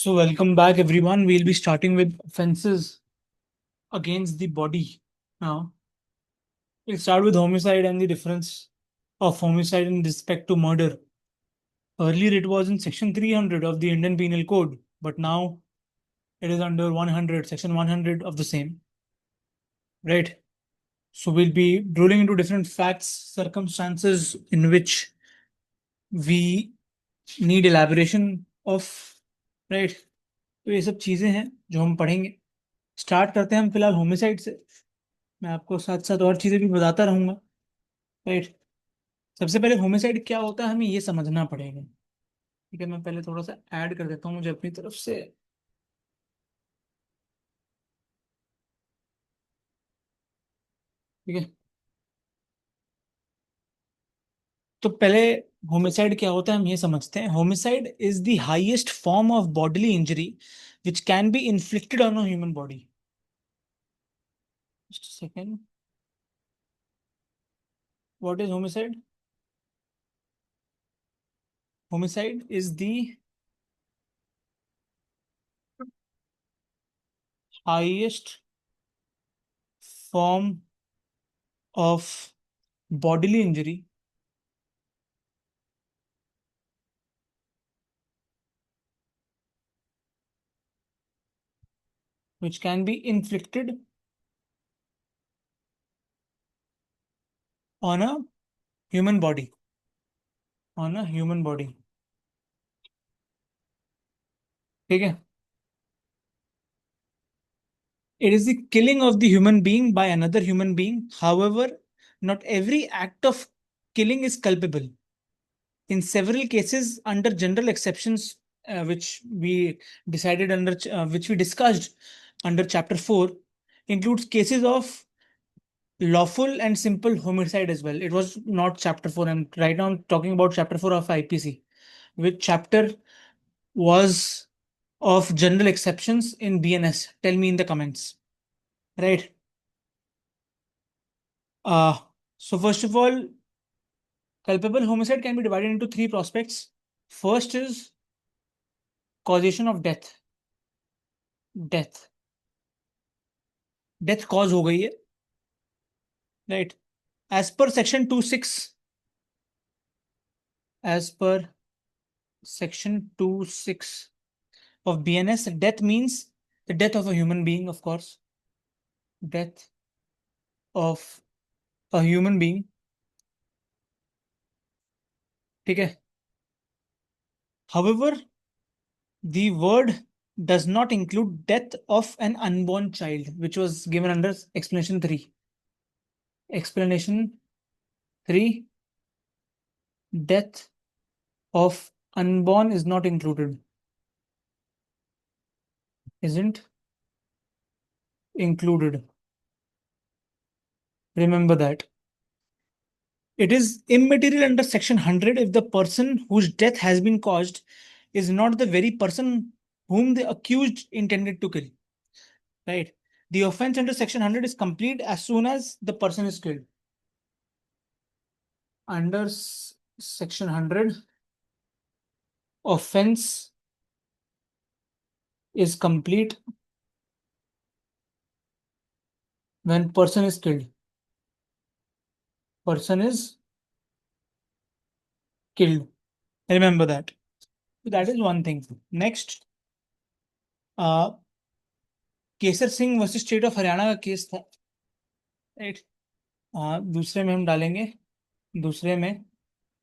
So, welcome back, everyone. We'll be starting with offenses against the body. Now, we'll start with homicide and the difference of homicide in respect to murder. Earlier, it was in Section 300 of the Indian Penal Code, but now it is under 100, Section 100 of the same. Right? So, we'll be drilling into different facts, circumstances in which we need elaboration of. Right? तो ये सब चीजें हैं जो हम पढ़ेंगे. Start करते हैं हम फिलहाल होमिसाइड से. मैं आपको साथ साथ और चीजें भी बताता रहूंगा. राइट. सबसे पहले होमिसाइड क्या होता है हमें ये समझना पड़ेगा. ठीक है, मैं पहले थोड़ा सा ऐड कर देता हूँ मुझे अपनी तरफ से. ठीक है. तो पहले होमिसाइड क्या होता है हम ये समझते हैं. Homicide is the highest form of bodily injury which can be inflicted on a human body. Just second. What is homicide? Homicide is the highest form of bodily injury which can be inflicted on a human body. On a human body. ठीक है. It is the killing of the human being by another human being. However, not every act of killing is culpable. In several cases, under general exceptions, which we decided under, which we discussed under Chapter 4, includes cases of lawful and simple homicide as well. It was not Chapter 4. I'm right now talking about Chapter 4 of IPC, which chapter was of general exceptions in BNS. Tell me in the comments. Right. Uh, so first of all, culpable homicide can be divided into three prospects. First is causation of death. Death. Death cause हो गई है. Right. As per section 26. As per section 26 of BNS, death means the death of a human being, of course. Death of a human being. ठीक है. However, the word does not include death of an unborn child, which was given under explanation 3. Explanation 3. Death of unborn is not included. Isn't included. Remember that. It is immaterial under section 100 if the person whose death has been caused is not the very person whom the accused intended to kill. Right. The offense under section 100 is complete as soon as the person is killed. Under section 100, offense is complete when person is killed. Person is killed. Remember that. So that is one thing. Next, Kesar Singh versus state of Haryana का case था. Right. दूसरे में हम डालेंगे. दूसरे में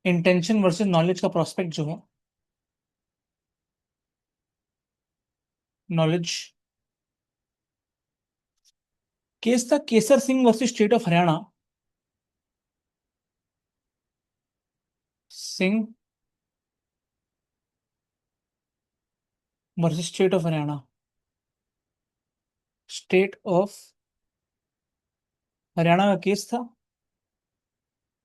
intention versus knowledge का prospect जो है. नॉलेज केस था Kesar Singh versus state of Haryana. Singh versus state of Haryana. State of Haryana का केस था.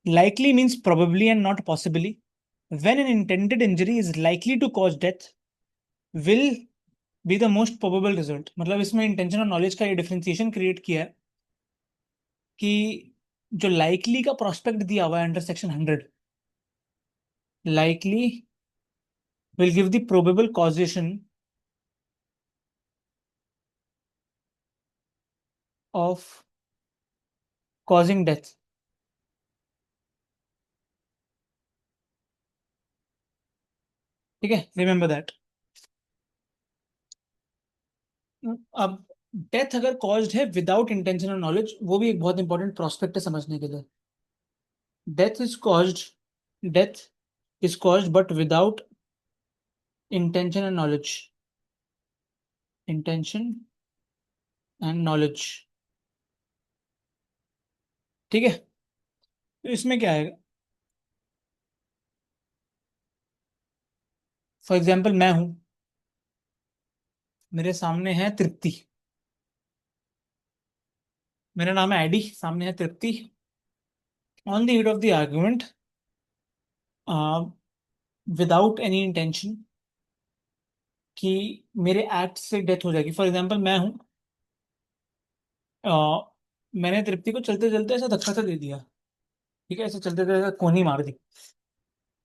Likely means probably and not possibly. When an intended injury is likely to cause death, will be the most probable result. मतलब इसमें intention और knowledge का ये differentiation create किया है कि जो लाइकली का प्रोस्पेक्ट दिया हुआ है under section 100, likely will give the probable causation of causing death. ठीक है, रिमेंबर दैट. अब डेथ अगर कॉज्ड है विदाउट इंटेंशन और नॉलेज, वो भी एक बहुत इंपॉर्टेंट प्रोस्पेक्ट है समझने के लिए. Death is caused death is caused but without intention and knowledge. Intention and knowledge. ठीक है, तो इसमें क्या है? फॉर एग्जाम्पल मैं हूं, मेरे सामने है तृप्ति. मेरा नाम है एडी, सामने है Tripti. On the heat of the argument, without any intention कि मेरे एक्ट से डेथ हो जाएगी. फॉर एग्जाम्पल मैं हूं, मैंने तृप्ति को चलते चलते ऐसा धक्का सा दे दिया. ठीक है, ऐसे चलते चलते कोहनी मार दी.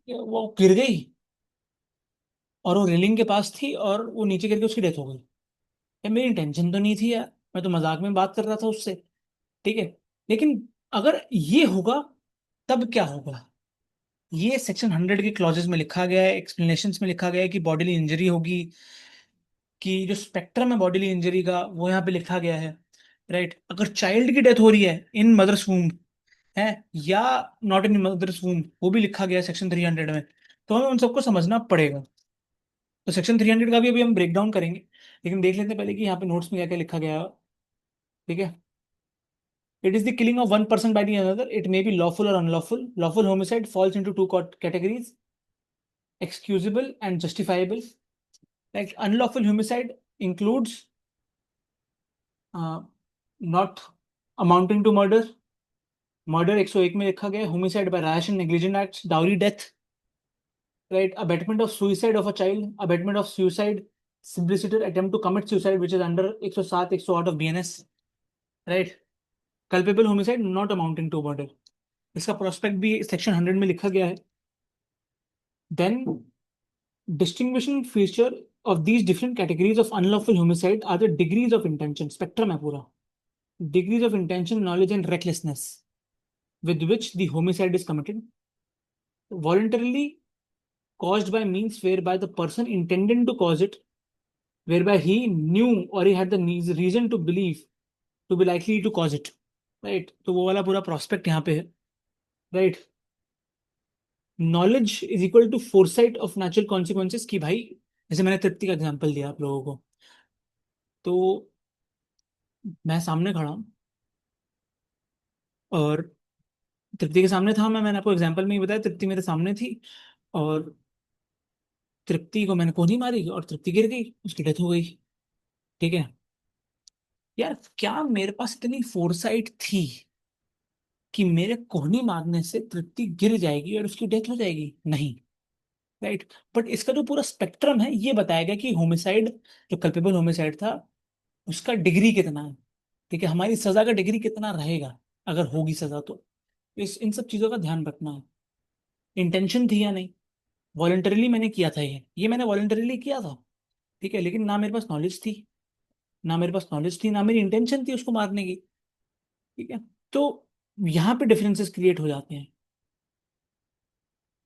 वो गिर गई और वो रेलिंग के पास थी और वो नीचे गिर के उसकी डेथ हो गई. ये मेरी इंटेंशन तो नहीं थी यार, मैं तो मजाक में बात कर रहा था उससे. ठीक है, लेकिन अगर ये होगा तब क्या होगा? ये सेक्शन 100 के क्लॉजेस में लिखा गया है, एक्सप्लेनेशंस में लिखा गया है कि बॉडीली इंजरी होगी, कि जो स्पेक्ट्रम है बॉडीली इंजरी का वो यहाँ पे लिखा गया है. राइट, अगर चाइल्ड की डेथ हो रही है इन मदर्स वूम है, या नॉट इन मदर्स वूम, वो भी लिखा गया है सेक्शन 300 में. तो हमें उन सबको समझना पड़ेगा. तो सेक्शन 300 का भी अभी हम ब्रेक डाउन करेंगे, लेकिन देख लेते हैं पहले कि यहाँ पे नोट्स में क्या क्या लिखा गया है. ठीक है. It is the killing of one person by the another. It may be lawful or unlawful. Lawful homicide falls into two categories: excusable and justifiable. Like unlawful homicide includes uh, not amounting to murder. Murder 101 में लिखा गया. Homicide by rash and negligent acts, dowry death. Right, abetment of suicide of a child, abetment of suicide, simpliciter attempt to commit suicide which is under 107 108 of BNS. Right, culpable homicide not amounting to murder. इसका प्रोस्पेक्ट भी section 100 में लिखा गया है. Then distinguishing feature of these different categories of unlawful homicide are the degrees of intention. Spectrum है पूरा. Degrees of intention, knowledge and recklessness with which the homicide is committed. Voluntarily caused by means whereby the person intended to cause it, whereby he knew or he had the reason to believe to be likely to cause it. Right, तो वो वाला पूरा prospect यहाँ पे है. Right, knowledge is equal to foresight of natural consequences. कि भाई, जैसे मैंने तृप्ति का एग्जांपल दिया आप लोगों को, तो मैं सामने खड़ा हूं और तृप्ति के सामने था मैं. मैंने आपको एग्जांपल में ही बताया, तृप्ति मेरे सामने थी और तृप्ति को मैंने कोहनी मारी और तृप्ति गिर गई, उसकी डेथ हो गई. ठीक है यार, क्या मेरे पास इतनी फोरसाइट थी कि मेरे कोहनी मारने से तृप्ति गिर जाएगी और उसकी डेथ हो जाएगी? नहीं. राइट, बट इसका जो पूरा स्पेक्ट्रम है ये बताएगा कि होमिसाइड, जो कल्पेबल होमिसाइड था, उसका डिग्री कितना है. ठीक है, हमारी सजा का डिग्री कितना रहेगा अगर होगी सजा तो. इस इन सब चीजों का ध्यान रखना है. इंटेंशन थी या नहीं, वॉलंटरीली मैंने किया था, ये मैंने वॉलंटरीली किया था. ठीक है, लेकिन ना मेरे पास नॉलेज थी, ना मेरी इंटेंशन थी उसको मारने की. ठीक है, तो यहाँ पे डिफरेंसेस क्रिएट हो जाते हैं.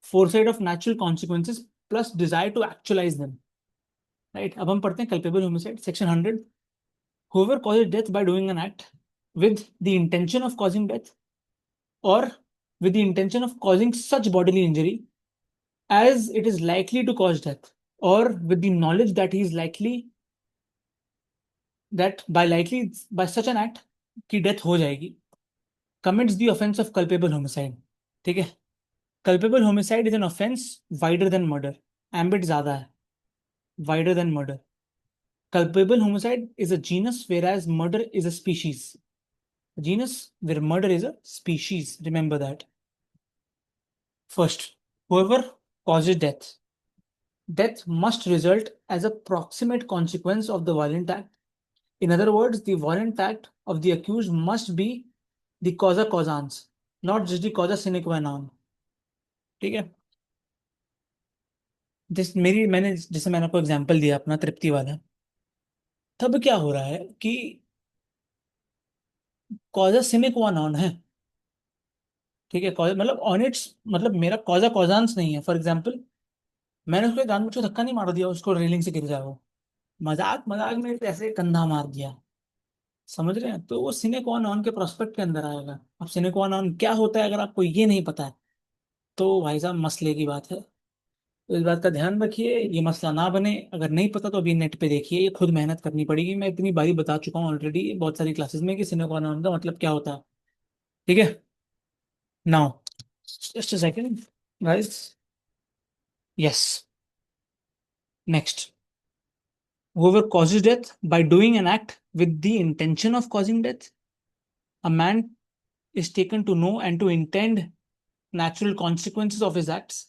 Foresight of natural consequences plus desire to actualise them. Right, अब हम पढ़ते हैं culpable homicide section 100. Whoever causes death by doing an act with the intention of causing death or with the intention of causing such bodily injury as it is likely to cause death, or with the knowledge that he is likely, that by such an act की death हो जाएगी, commits the offense of culpable homicide. ठीक है, culpable homicide is an offense wider than murder. ambit ज्यादा है, wider than murder. Culpable homicide is a genus whereas murder is a species. Genus where murder is a species. Remember that. First, whoever causes death, death must result as a proximate consequence of the violent act. In other words, the violent act of the accused must be the causa causans, not just the causa sine qua non. ठीक है, जैसे मैंने आपको example दिया अपना तृप्ति वाला. तब क्या हो रहा है कि कॉजा सिने क्वा नॉन है। ठीक है, मतलब ऑन इट्स, मतलब मेरा कॉजा कॉजांस नहीं है। फॉर एग्जाम्पल, मैंने उसको जानबूझ के धक्का नहीं मार दिया उसको रेलिंग से गिर जाए वो, मजाक मजाक में ऐसे कंधा मार दिया। समझ रहे हैं? तो वो सिने क्वा नॉन के प्रोस्पेक्ट के अंदर आएगा। अब सिने क्वा नॉन क्या होता है अगर आपको ये नहीं पता है, तो भाई साहब मसले की बात है। तो इस बात का ध्यान रखिए, ये मसला ना बने। अगर नहीं पता तो अभी नेट पे देखिए, ये खुद मेहनत करनी पड़ेगी। मैं इतनी बारी बता चुका हूँ ऑलरेडी बहुत सारी क्लासेस में कि सिने क्वा नॉन का मतलब क्या होता है। ठीक है, now just a second guys. Yes, next, whoever causes death by doing an act with the intention of causing death, a man is taken to know and to intend natural consequences of his acts.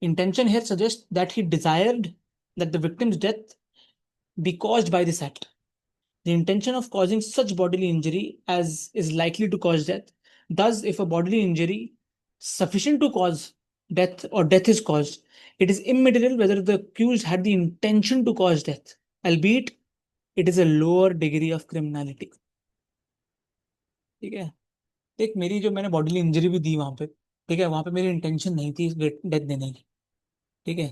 Intention here suggests that he desired that the victim's death be caused by this act. The intention of causing such bodily injury as is likely to cause death. Thus, if a bodily injury sufficient to cause death or death is caused, it is immaterial whether the accused had the intention to cause death, albeit it is a lower degree of criminality. ठीक है, एक मेरी जो मैंने bodily injury भी दी वहां पे, ठीक है, वहां पे मेरी इंटेंशन नहीं थी डेथ देने की। ठीक है,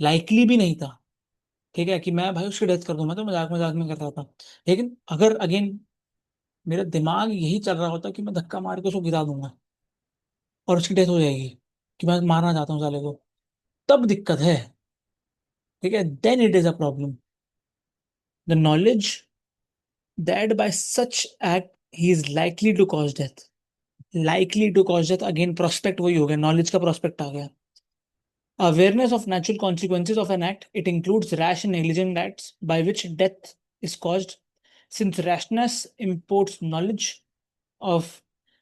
लाइकली भी नहीं था। ठीक है, कि मैं भाई उसकी डेथ कर दूं, मैं तो मजाक मजाक में कर रहा था। लेकिन अगर अगेन मेरा दिमाग यही चल रहा होता कि मैं धक्का मार के उसको गिरा दूंगा और उसकी डेथ हो जाएगी, कि मैं मारना चाहता हूँ साले को, तब दिक्कत है। ठीक है, then it is a problem. The knowledge that by such act he is likely to cause death. Likely to cause death, again prospect वही हो गया, नॉलेज का प्रोस्पेक्ट आ गया। Awareness of natural consequences of an act, it includes rash and negligent acts by which death is caused. Since rashness imports knowledge of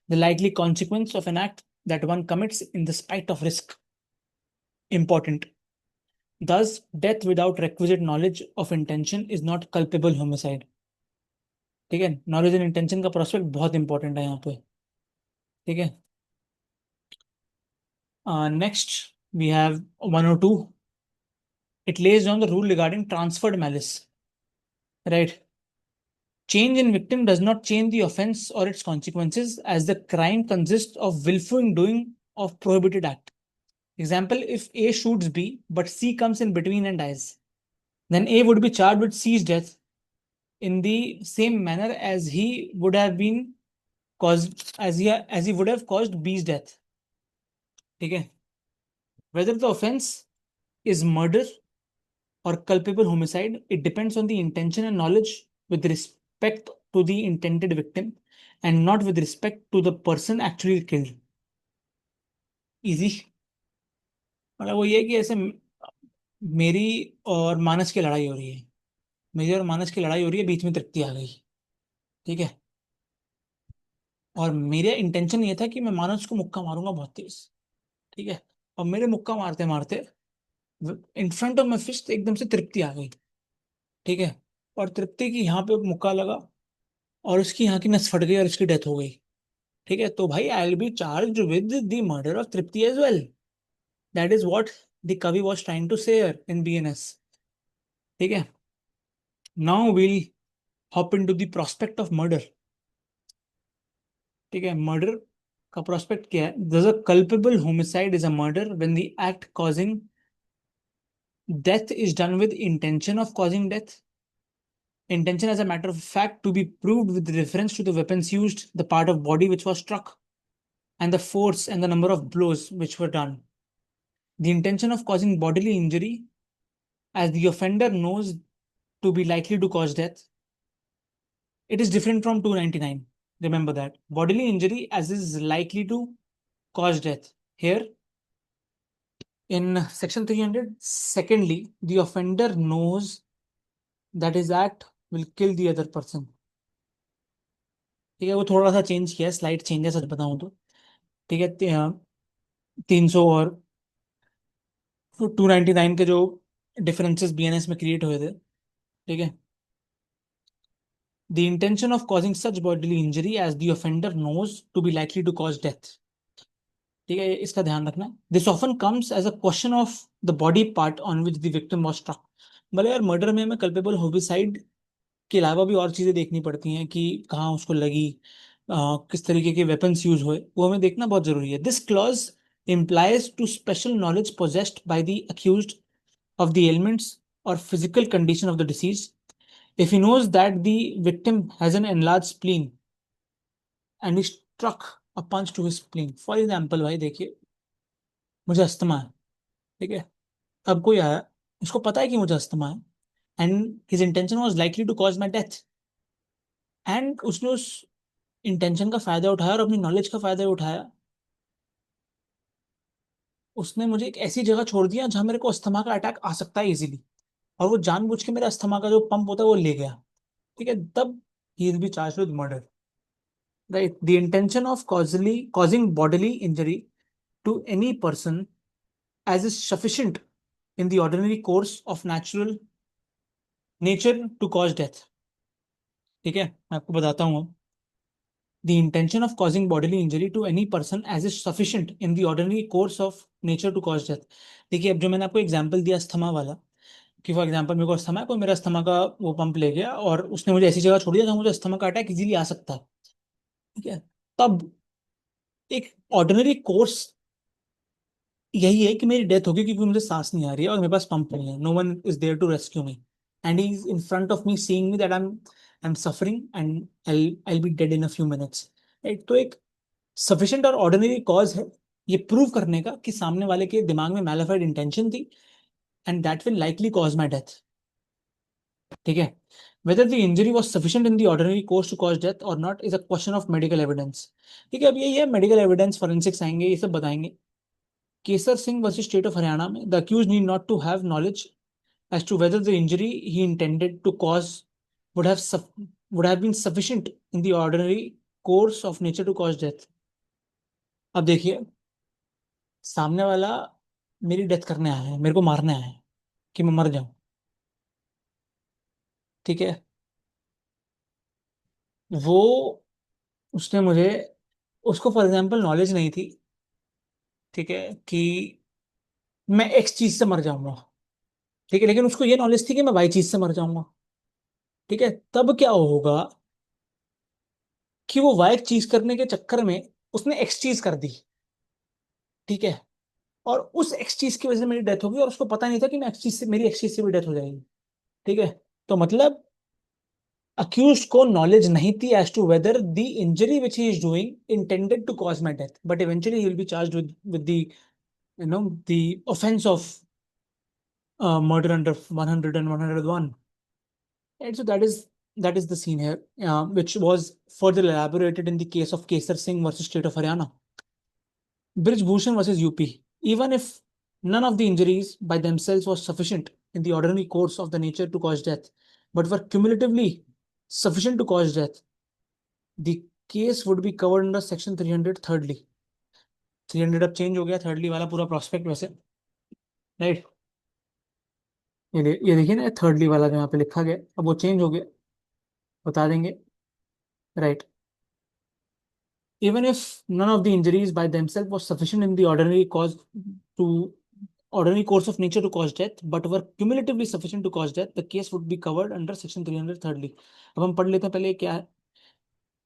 the likely consequence of an act that one commits in the spite of risk. Important. Thus, death without requisite knowledge of intention is not culpable homicide. ठीक है, knowledge and intention का prospect बहुत important है यहाँ पे। ठीक है, next we have 102. It lays down the rule regarding transferred malice. Right. Change in victim does not change the offense or its consequences, as the crime consists of willful doing of prohibited act. Example, if A shoots B, but C comes in between and dies, then A would be charged with C's death in the same manner as he would have been caused, as he would have caused B's death. Okay. Whether the offense is murder or culpable homicide, it depends on the intention and knowledge with respect to the intended victim and not with respect to the person actually killed. Easy. मतलब वो ये कि ऐसे मेरी और मानस की लड़ाई हो रही है, मेरी और मानस की लड़ाई हो रही है, बीच में तृप्ति आ गई। ठीक है, और मेरा इंटेंशन ये था कि मैं मानस को मुक्का मारूंगा बहुत तेज। ठीक है, और मेरे मुक्का मारते मारते in front of my fist एकदम से तृप्ति आ गई। ठीक है, और तृप्ति की यहाँ पे मुक्का लगा और उसकी यहाँ की नस फट गई और उसकी डेथ हो गई। ठीक है, तो भाई I will be charge with the murder of Tripti as well. That is what the कवि was trying to say in BNS. ठीक है, now will hop into the prospect of murder. ठीक है, मर्डर का प्रोस्पेक्ट क्या है? Thus a culpable homicide is a murder when the act causing death is done with intention of causing death. Intention as a matter of fact to be proved with reference to the weapons used, the part of body which was struck, and the force and the number of blows which were done. The intention of causing bodily injury as the offender knows to be likely to cause death. It is different from 299. Remember that. Bodily injury as is likely to cause death. Here, in section 300, secondly, the offender knows that his act will kill the other person. ठीक है, वो थोड़ा सा change किया है, slide change है सच बताऊं तो। ठीक है, 300 और 299 के जो डिफरेंसेस बीएनएस में क्रिएट हुए थे। ठीक है, the intention of causing such bodily injury as the offender knows to be likely to cause death. ठीक है, इसका ध्यान रखना। This often comes as a question of the body part on which the victim was struck. भले यार murder में मैं culpable homicide के अलावा भी और चीजें देखनी पड़ती हैं कि कहाँ उसको लगी, किस तरीके के वेपन्स यूज हुए, वो हमें देखना बहुत जरूरी है. This clause implies to special knowledge possessed by the accused of the ailments or physical condition of the deceased. If he knows that the victim has an enlarged spleen and he struck a punch to his spleen. For example, भाई देखिए, मुझे asthma है, ठीक है. अब कोई आया, उसको पता है कि मुझे अस्थमा है, and his intention was likely to cause my death, and उसने उस इंटेंशन का फायदा उठाया और अपनी नॉलेज का फायदा उठाया. उसने मुझे एक ऐसी जगह छोड़ दिया जहां मेरे को अस्थमा का अटैक आ सकता है इजीली, और वो जानबूझ के मेरे अस्थमा का जो पंप होता है वो ले गया. ठीक है, तब ही will be charge with murder. Right. The intention of causing bodily injury to any person as is sufficient in the ordinary course of natural nature to cause death. ठीक है, मैं आपको बताता हूँ. The intention of causing bodily injury to any person as is sufficient in the ordinary course of nature to cause death. देखिए, अब जो मैंने आपको एग्जांपल दिया अस्थमा वाला, कि फॉर एग्जांपल मेरे को अस्थमा है, कोई मेरा अस्थमा का वो पंप ले गया और उसने मुझे ऐसी जगह छोड़ दिया जहां मुझे अस्थमा का अटैक इजीली आ सकता है. ठीक है, तब एक ऑर्डिनरी कोर्स यही है कि मेरी डेथ होगी क्योंकि मुझे सांस नहीं आ रही है और मेरे पास पंप नहीं है. No one is there to rescue me, and he is in front of me seeing me that I am suffering and I be dead in a few minutes. Right. तो एक सफिशिएंट और ordinary cause है ये prove करने का कि सामने वाले के दिमाग में मैलिफाइड इंटेंशन थी, and that will likely cause my death. ठीक है. Whether the injury was sufficient in the ordinary course to cause death or not is a question of medical evidence. ठीक है, अब यही है मेडिकल एविडेंस, फोरेंसिक्स आएंगे, ये सब बताएंगे. Kesar Singh versus state of Haryana में the accused need not to have knowledge as to whether the injury he intended to cause would have would have been sufficient in the ordinary course of nature to cause death. अब देखिए, सामने वाला मेरी death करने आया है, मेरे को मारने आया है कि मैं मर जाऊं. ठीक है, वो उसने मुझे, उसको फॉर एग्जांपल नॉलेज नहीं थी, ठीक है, कि मैं एक्स चीज से मर जाऊंगा. ठीक है, लेकिन उसको ये नॉलेज थी कि मैं वाई चीज से मर जाऊंगा. ठीक है, तब क्या होगा कि वो वाई चीज करने के चक्कर में उसने एक्स चीज कर दी. ठीक है, और उस एक्स चीज की वजह से मेरी डेथ होगी और उसको पता नहीं था कि मैं एक्स चीज से, मेरी एक्स चीज से भी डेथ हो जाएगी. ठीक है, तो मतलब अक्यूज को नॉलेज नहीं थी as to whether the injury which he is doing intended to cause my death, but eventually he will be charged with the the offence of murder under 100 and 101. And so that is the scene here, which was further elaborated in the case of Kesar Singh versus State of Haryana. Brij Bhushan versus UP. Even if none of the injuries by themselves was sufficient in the ordinary course of the nature to cause death, but were cumulatively sufficient to cause death, the case would be covered under section 300 thirdly. 300 अब change हो गया, thirdly वाला पूरा prospect वैसे. Right. ये देखिए ना, thirdly वाला जो यहाँ पे लिखा गया अब वो चेंज हो गया, बता देंगे. Right. Even if none of the injuries by themselves was sufficient in the ordinary course of nature to cause death, but were cumulatively sufficient to cause death, the case would be covered under section 300 thirdly. अब हम पढ़ लेते हैं पहले क्या है.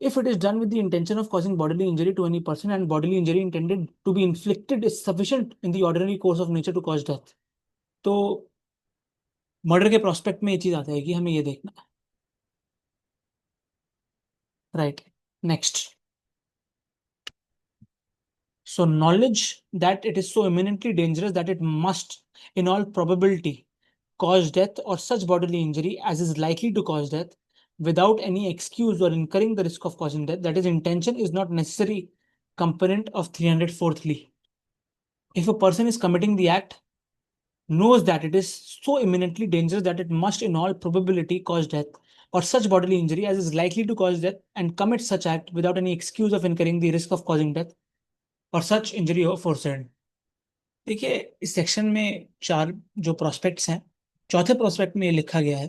If it is done with the intention of causing bodily injury to any person and bodily injury intended to be inflicted is sufficient in the ordinary course of nature to cause death, तो murder के prospect में ये चीज आ जाएगी, हमें ये देखना है. Right. Next. So, knowledge that it is so eminently dangerous that it must, in all probability, cause death or such bodily injury as is likely to cause death without any excuse or incurring the risk of causing death, that is, intention is not necessary component of 304thly. If a person is committing the act, knows that it is so eminently dangerous that it must, in all probability, cause death or such bodily injury as is likely to cause death and commits such act without any excuse of incurring the risk of causing death और सच injury हो forced. देखिए, इस section में चार जो prospects हैं, चौथे prospect में ये लिखा गया है,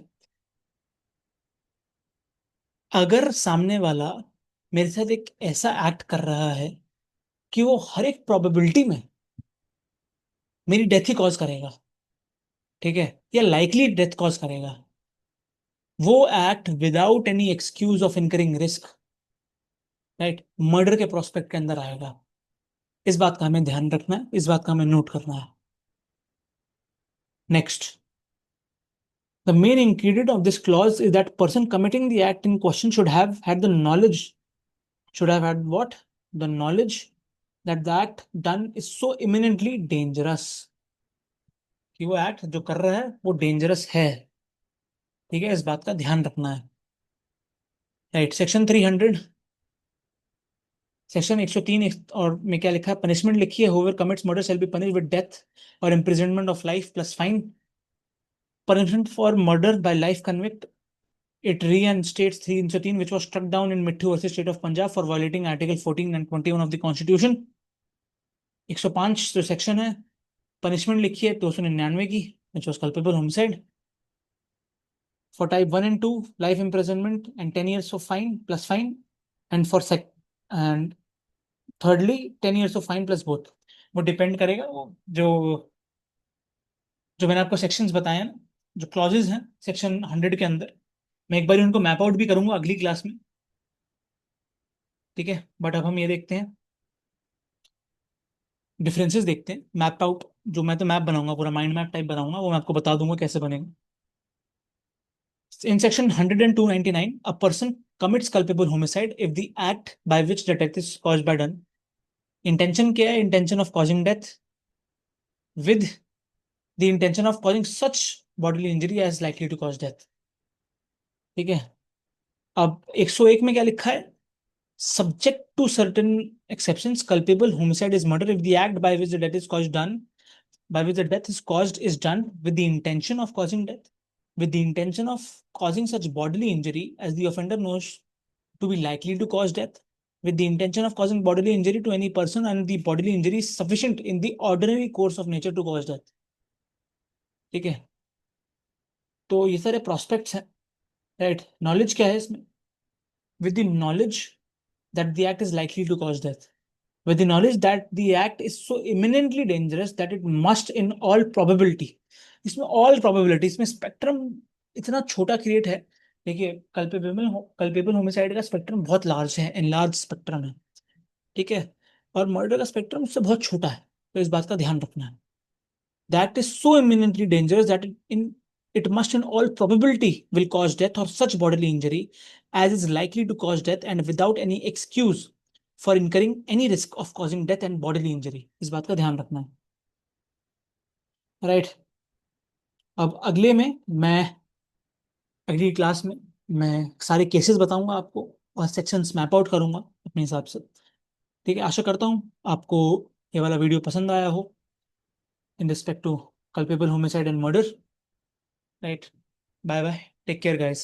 अगर सामने वाला मेरे साथ एक ऐसा एक्ट कर रहा है कि वो हर एक प्रोबेबिलिटी में मेरी डेथ ही कॉज करेगा, ठीक है, या लाइकली डेथ कॉज करेगा, वो act without any excuse of incurring risk, right, murder के प्रोस्पेक्ट के अंदर आएगा। इस बात का हमें ध्यान रखना है, इस बात का हमें नोट करना है। Next, the main ingredient of this clause is that person committing the act in question should have had the knowledge, should have had what? The knowledge that the act done is so imminently dangerous, कि वो act जो कर रहा है वो dangerous है। ठीक है, इस बात का ध्यान रखना है। राइट, सेक्शन 300, सेक्शन 103 और में क्या लिखा है? पनिशमेंट लिखी है, whoever commits murder shall be punished with death or imprisonment of life plus fine. Punishment for murder by life convict, it reinstates 303, which was struck down in Mithu versus State of Punjab for violating Article 14 and 21 of the Constitution. 105 जो section है, punishment लिखी है 299 की, which was culpable homicide. For type 1 and 2, life imprisonment and 10 years of fine plus fine. And for and thirdly 10 years of fine plus both. वो depend करेगा, वो जो जो मैंने आपको सेक्शंस बताए हैं ना, जो क्लॉजेज हैं सेक्शन 100 के अंदर, मैं एक बार उनको मैप आउट भी करूंगा अगली क्लास में। ठीक है, बट अब हम ये देखते हैं, डिफरेंसेस देखते हैं। मैप आउट, जो मैं तो मैप बनाऊंगा, पूरा माइंड मैप टाइप बनाऊंगा, वो मैं आपको बता दूंगा कैसे बनेगा। In section 100 and 299, a person commits culpable homicide if the act by which the death is caused by done, intention क्या है? Intention of causing death with the intention of causing such bodily injury as likely to cause death। ठीक है, अब 101 में क्या लिखा है? Subject to certain exceptions, culpable homicide is murder if the act by which the death is caused done, by which the death is caused is done with the intention of causing death, with the intention of causing such bodily injury as the offender knows to be likely to cause death, with the intention of causing bodily injury to any person and the bodily injury is sufficient in the ordinary course of nature to cause death। ठीक है, तो ये सारे prospects हैं। Right, knowledge क्या है इसमें? with the knowledge that the act is likely to cause death, with the knowledge that the act is so imminently dangerous that it must in all probability, इसमें all probability, इसमें spectrum इतना छोटा create है। देखिए, culpable homicide का spectrum बहुत large है, in large spectrum है। ठीक है, और मर्डर का स्पेक्ट्रम उससे बहुत छोटा है, तो इस बात का ध्यान रखना है। That is so eminently dangerous that it must in all probability will cause death or such bodily injury as is likely to cause death and without any excuse for incurring any risk of causing death and bodily injury। इस बात का ध्यान रखना है। Right, अब अगले में मैं अगली क्लास में मैं सारे केसेस बताऊंगा आपको और सेक्शंस मैप आउट करूंगा अपने हिसाब से। ठीक है, आशा करता हूँ आपको ये वाला वीडियो पसंद आया हो in respect to culpable homicide and murder. Right. Bye bye. Take care, guys.